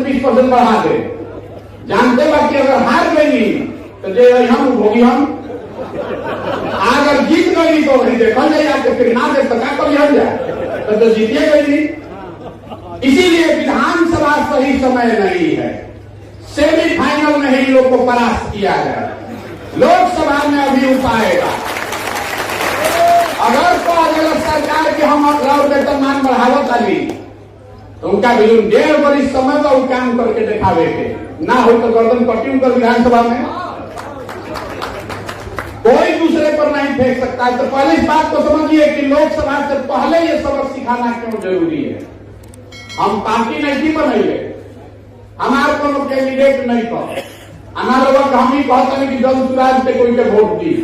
20% बढ़ा दे। जानते बा कि अगर हार गई तो जे हम भोगी हम, अगर जीत गई तो वही देखल जाए, आपके फिर ना दे तो क्या कभी हट जाए तो जीतिए गई। इसीलिए विधानसभा सही समय नहीं है, सेमीफाइनल में ही लोग को परास्त किया जाए, लोकसभा में अभी उपाएगा। अगर तो अगर सरकार के हम और वेतनमान बढ़ावत अभी तो उनका भी 1.5 वर्ष समय का वो काम करके दिखावे के ना हो तो गर्दन कटी उनकर विधानसभा में कोई दूसरे पर नहीं फेंक सकता है। तो पहले इस बात को समझिए कि लोकसभा से पहले ये सबक सिखाना क्यों जरूरी है। हम पार्टी नहीं बनेंगे, हमारे को कैंडिडेट नहीं कहो, हमारे वक्त हम ही कहते हैं कि जल सुराज पे कोई के वोट दी।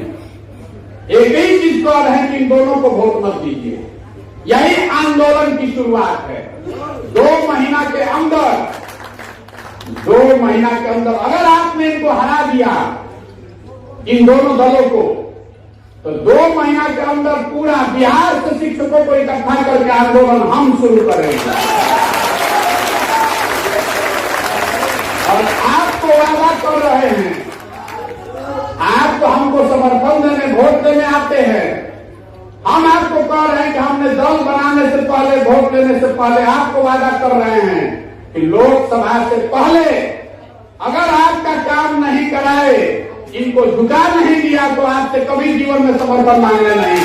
एक ही चीज कह रहे हैं कि इन दोनों को वोट मत दीजिए। यही आंदोलन की शुरुआत है। 2 महीना के अंदर अगर आपने इनको हरा दिया, इन दोनों दलों को, तो 2 महीना के अंदर पूरा बिहार से शिक्षकों को इकट्ठा करके आंदोलन हम शुरू करेंगे। और आपको वादा कर रहे हैं, आप तो हमको समर्थन देने वोट देने आते हैं, हम आपको कह रहे हैं कि हमने दल बनाने से पहले, वोट लेने से पहले आपको वादा कर रहे हैं कि लोकसभा से पहले अगर आपका काम नहीं कराए, इनको झुका नहीं दिया तो आपसे कभी जीवन में समर्थन मांगने नहीं।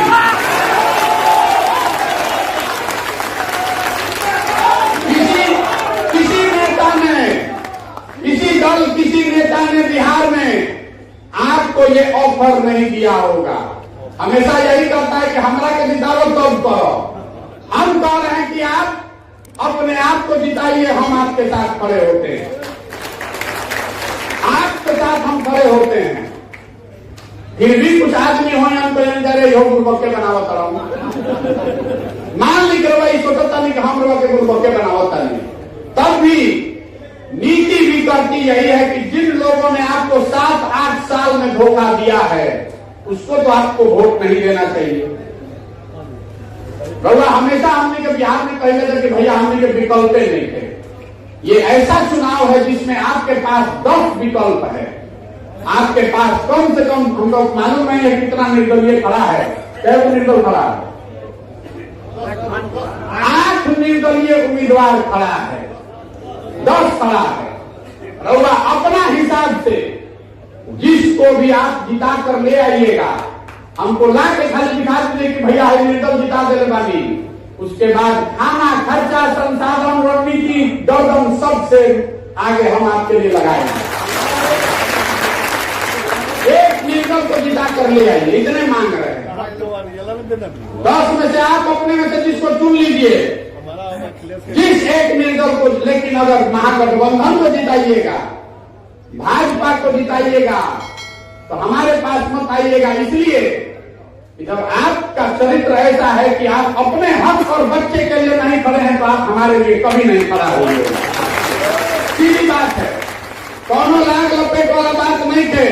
किसी नेता ने बिहार में आपको ये ऑफर नहीं दिया होगा। हमेशा यही करता है कि हमरा के जिताओ तब करो। हम कह रहे हैं कि आप अपने आप को जिताइए, हम आपके साथ खड़े होते हैं, आपके साथ हम खड़े होते हैं। फिर भी कुछ आदमी हो गुरुबक के बनावत रहूंगा, मान ली करवाई सोचता नहीं कि हम लोग के गुरुबक के बनावता नहीं। तब भी नीति भी करती यही है कि जिन लोगों ने आपको 7-8 साल में धोखा दिया है उसको तो आपको वोट नहीं देना चाहिए। रउआ हमेशा हमने के बिहार में कहते थे कि भैया हमने के विकल्प नहीं थे। ये ऐसा चुनाव है जिसमें आपके पास 10 विकल्प है। आपके पास कम से कम, हमको मालूम नहीं है कितना निर्दलीय खड़ा है, कैसे निर्दल खड़ा है, 8 निर्दलीय उम्मीदवार खड़ा है, 10 खड़ा है। रउआ अपना हिसाब से जिसको भी आप जिता कर ले आइएगा, हमको ला के खाली दिखा दीजिए कि भैया निर्दल जिता दे बानी। उसके बाद खाना खर्चा संसाधन रणनीति दर्दन सबसे आगे हम आपके लिए लगाएंगे। एक निर्दल को जिता कर ले आइए, इतने मांग रहे हैं। 10 में से आप अपने में से जिसको चुन लीजिए, जिस एक निर्दल को। लेकिन अगर महागठबंधन को जिताइएगा, भाजपा को जिताइएगा तो हमारे पास मत आइएगा। इसलिए जब आपका चरित्र ऐसा है कि आप अपने हक और बच्चे के लिए नहीं खड़े हैं तो आप हमारे लिए कभी नहीं खड़ा होंगे। सीधी बात है, कौनो लाग लपेट वाला बात नहीं थे।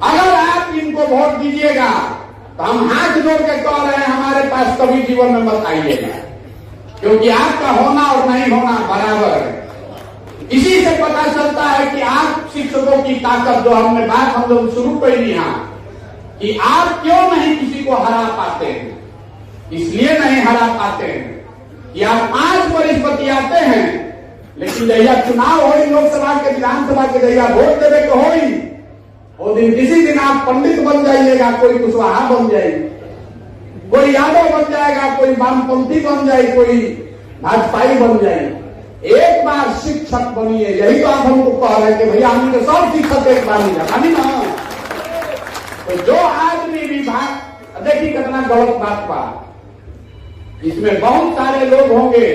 अगर आप इनको वोट दीजिएगा तो हम हाथ जोड़ के कह रहे हैं हमारे पास कभी जीवन में मत आइएगा, क्योंकि आपका होना और नहीं होना बराबर है। इसी से पता चलता है कि आप शिक्षकों की ताकत, जो हमने बात हम लोग शुरू कर दी यहाँ कि आप क्यों नहीं किसी को हरा पाते हैं। इसलिए नहीं हरा पाते हैं कि आप 5 वर्ष बतियाते हैं, लेकिन जहिया चुनाव हो, लोकसभा के विधानसभा के जहिया वोट देवे के हो, वो दिन किसी दिन आप पंडित बन जाइएगा, कोई कुशवाहा बन जाएगी, कोई यादव बन जाएगा, कोई वामपंथी बन जाए, कोई भाजपाई बन जाए। एक बार शिक्षक बनिए, यही तो आप हमको कह रहे हैं कि भैया हमने सब शिक्षक एक बार नहीं जाना नहीं ना। तो जो आदमी भी देखिए कितना गलत बात बा, इसमें बहुत सारे लोग होंगे।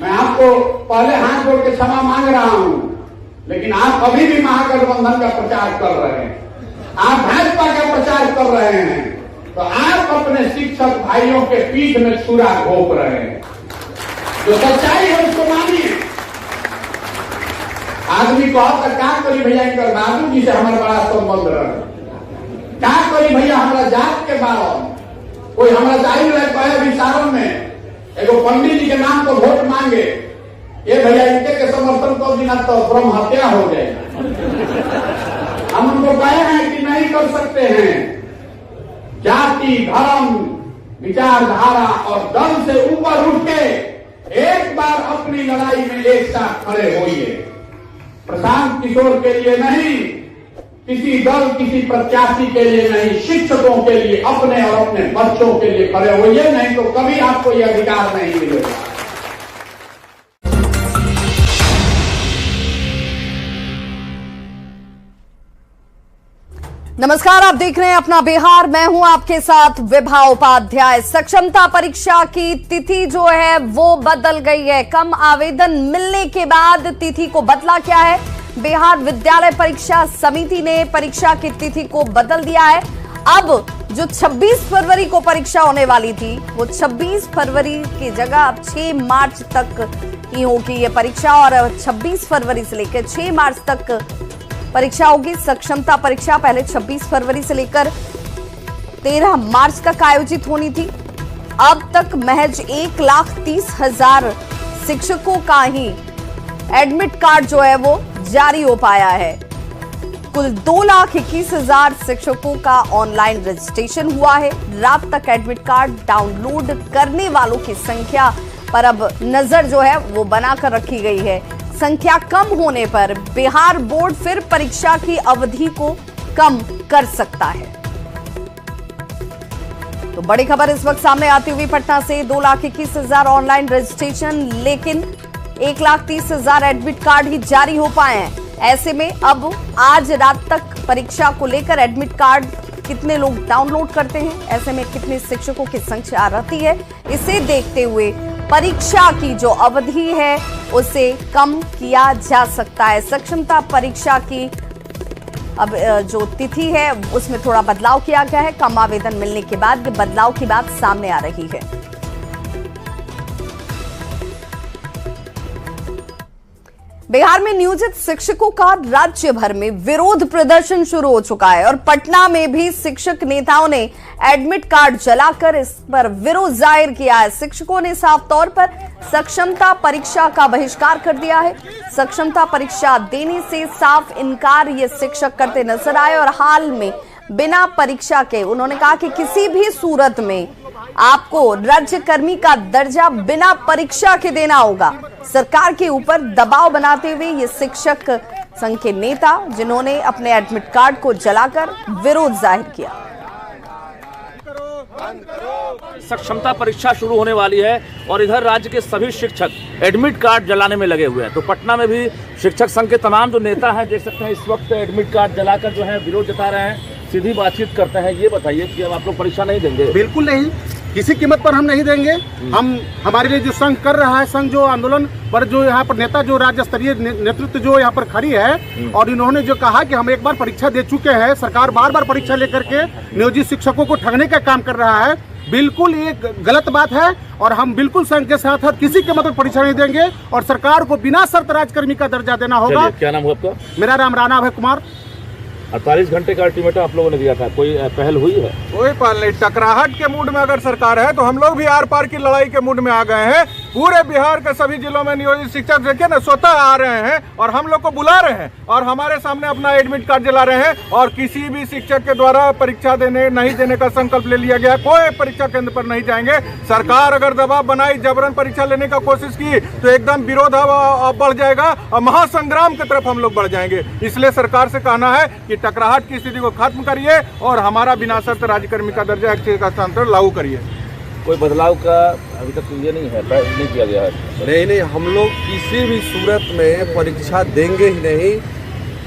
मैं आपको पहले हाथ जोड़ के क्षमा मांग रहा हूं, लेकिन आप अभी भी महागठबंधन का प्रचार कर रहे हैं, आप भाजपा का प्रचार कर रहे हैं, तो आप अपने शिक्षक भाइयों के पीठ में छुरा घोंप रहे हैं। जो सच्चाई है उसको मानिए। आदमी को अब तक क्या करी भैया, इनकर बाबू जी से हमारा बड़ा संबंध रहे, क्या करी भैया हमारा जात के बारे। कोई हमारा जाहिर रहे कहे भी सारण में एगो पंडित जी के नाम को वोट मांगे, ये भैया इनके के समझ तो दिन तो ब्रह्म हत्या हो जाएगा। हम उनको कहे हैं कि नहीं कर सकते हैं। जाति, धर्म, विचारधारा और दल से ऊपर उठ के एक बार अपनी लड़ाई में एक साथ खड़े होइए। प्रशांत किशोर के लिए नहीं, किसी दल, किसी प्रत्याशी के लिए नहीं, शिक्षकों के लिए, अपने और अपने बच्चों के लिए खड़े होइए, नहीं तो कभी आपको यह अधिकार नहीं मिलेगा। नमस्कार, आप देख रहे हैं अपना बिहार। मैं हूं आपके साथ विभा उपाध्याय। सक्षमता परीक्षा की तिथि जो है वो बदल गई है। कम आवेदन मिलने के बाद तिथि को बदला क्या है? बिहार विद्यालय परीक्षा समिति ने परीक्षा की तिथि को बदल दिया है। अब जो 26 फरवरी को परीक्षा होने वाली थी वो 26 फरवरी की जगह अब 6 मार्च तक ही होगी ये परीक्षा, और 26 फरवरी से लेकर 6 मार्च तक परीक्षा होगी। सक्षमता परीक्षा पहले 26 फरवरी से लेकर 13 मार्च तक आयोजित होनी थी। अब तक महज 1,30,000 शिक्षकों का ही एडमिट कार्ड जो है वो जारी हो पाया है। कुल 2,21,000 शिक्षकों का ऑनलाइन रजिस्ट्रेशन हुआ है। रात तक एडमिट कार्ड डाउनलोड करने वालों की संख्या पर अब नजर जो है वो बनाकर रखी गई है। संख्या कम होने पर बिहार बोर्ड फिर परीक्षा की अवधि को कम कर सकता है। तो बड़ी खबर इस वक्त सामने आती हुई पटना से 2,21,000 ऑनलाइन रजिस्ट्रेशन, लेकिन 1,30,000 एडमिट कार्ड ही जारी हो पाए हैं। ऐसे में अब आज रात तक परीक्षा को लेकर एडमिट कार्ड कितने लोग डाउनलोड करते हैं, ऐसे में कितने शिक्षकों की संख्या रहती है, इसे देखते हुए परीक्षा की जो अवधि है उसे कम किया जा सकता है। सक्षमता परीक्षा की अब जो तिथि है उसमें थोड़ा बदलाव किया गया है। कम आवेदन मिलने के बाद ये बदलाव की बात सामने आ रही है। बिहार में नियोजित शिक्षकों का राज्य भर में विरोध प्रदर्शन शुरू हो चुका है और पटना में भी शिक्षक नेताओं ने एडमिट कार्ड जलाकर इस पर विरोध जाहिर किया है। शिक्षकों ने साफ तौर पर सक्षमता परीक्षा का बहिष्कार कर दिया है। सक्षमता परीक्षा देने से साफ इनकार ये शिक्षक करते नजर आए और हाल में बिना परीक्षा के उन्होंने कहा कि किसी भी सूरत में आपको राज्यकर्मी का दर्जा बिना परीक्षा के देना होगा। सरकार के ऊपर दबाव बनाते हुए ये शिक्षक संघ के नेता जिन्होंने अपने एडमिट कार्ड को जलाकर विरोध जाहिर किया। सक्षमता परीक्षा शुरू होने वाली है और इधर राज्य के सभी शिक्षक एडमिट कार्ड जलाने में लगे हुए हैं। तो पटना में भी शिक्षक संघ के तमाम जो नेता हैं देख सकते हैं इस वक्त एडमिट कार्ड जलाकर जो है विरोध जता रहे हैं, सीधी बातचीत करते हैं। ये बताइए कि अब आप लोग परीक्षा नहीं देंगे? बिल्कुल नहीं, किसी कीमत पर हम नहीं देंगे। हम हमारे लिए जो संघ कर रहा है, संघ जो आंदोलन पर जो यहाँ पर नेता जो राज्य स्तरीय नेतृत्व जो यहाँ पर खड़ी है और इन्होंने जो कहा कि हम एक बार परीक्षा दे चुके हैं, सरकार बार बार परीक्षा लेकर के नियोजित शिक्षकों को ठगने का काम कर रहा है, बिल्कुल ये गलत बात है। और हम बिल्कुल संघ के साथ है, किसी के मतलब परीक्षा नहीं देंगे और सरकार को बिना शर्त राजकर्मी का दर्जा देना होगा। क्या नाम हुआ आपका? मेरा नाम राणा अभय कुमार। 48 घंटे का अल्टीमेटम आप लोगों ने दिया था, कोई पहल हुई है? कोई पहल नहीं। टकराहट के मूड में अगर सरकार है तो हम लोग भी आर पार की लड़ाई के मूड में आ गए हैं। पूरे बिहार के सभी जिलों में नियोजित शिक्षक देखिए ना स्वतः आ रहे हैं और हम लोग को बुला रहे हैं और हमारे सामने अपना एडमिट कार्ड जला रहे हैं। और किसी भी शिक्षक के द्वारा परीक्षा नहीं देने का संकल्प ले लिया गया। कोई परीक्षा केंद्र पर नहीं जाएंगे। सरकार अगर दबाव बनाई, जबरन परीक्षा लेने का कोशिश की तो एकदम विरोध बढ़ जाएगा और महासंग्राम की तरफ हम लोग बढ़ जाएंगे। इसलिए सरकार से कहना है कि टकराहट की स्थिति को खत्म करिए और हमारा बिना शर्त राज्यकर्मी का दर्जा हस्तांतरण लागू करिए। कोई बदलाव का अभी तक ये नहीं है, नहीं किया गया है? नहीं, हम लोग किसी भी सूरत में परीक्षा देंगे ही नहीं।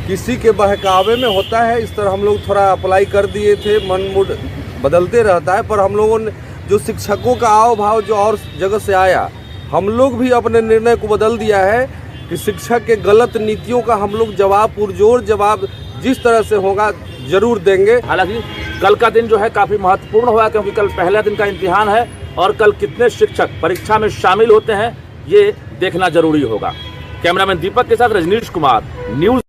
किसी के बहकावे में होता है, इस तरह हम लोग थोड़ा अप्लाई कर दिए थे, मन मूड बदलते रहता है। पर हम लोगों ने जो शिक्षकों का आओ भाव जो और जगह से आया, हम लोग भी अपने निर्णय को बदल दिया है कि शिक्षक के गलत नीतियों का हम लोग पुरजोर जवाब जिस तरह से होगा जरूर देंगे। हालांकि कल का दिन जो है काफी महत्वपूर्ण हुआ क्योंकि कल पहला दिन का इम्तिहान है और कल कितने शिक्षक परीक्षा में शामिल होते हैं ये देखना जरूरी होगा। कैमरामैन दीपक के साथ रजनीश कुमार, न्यूज।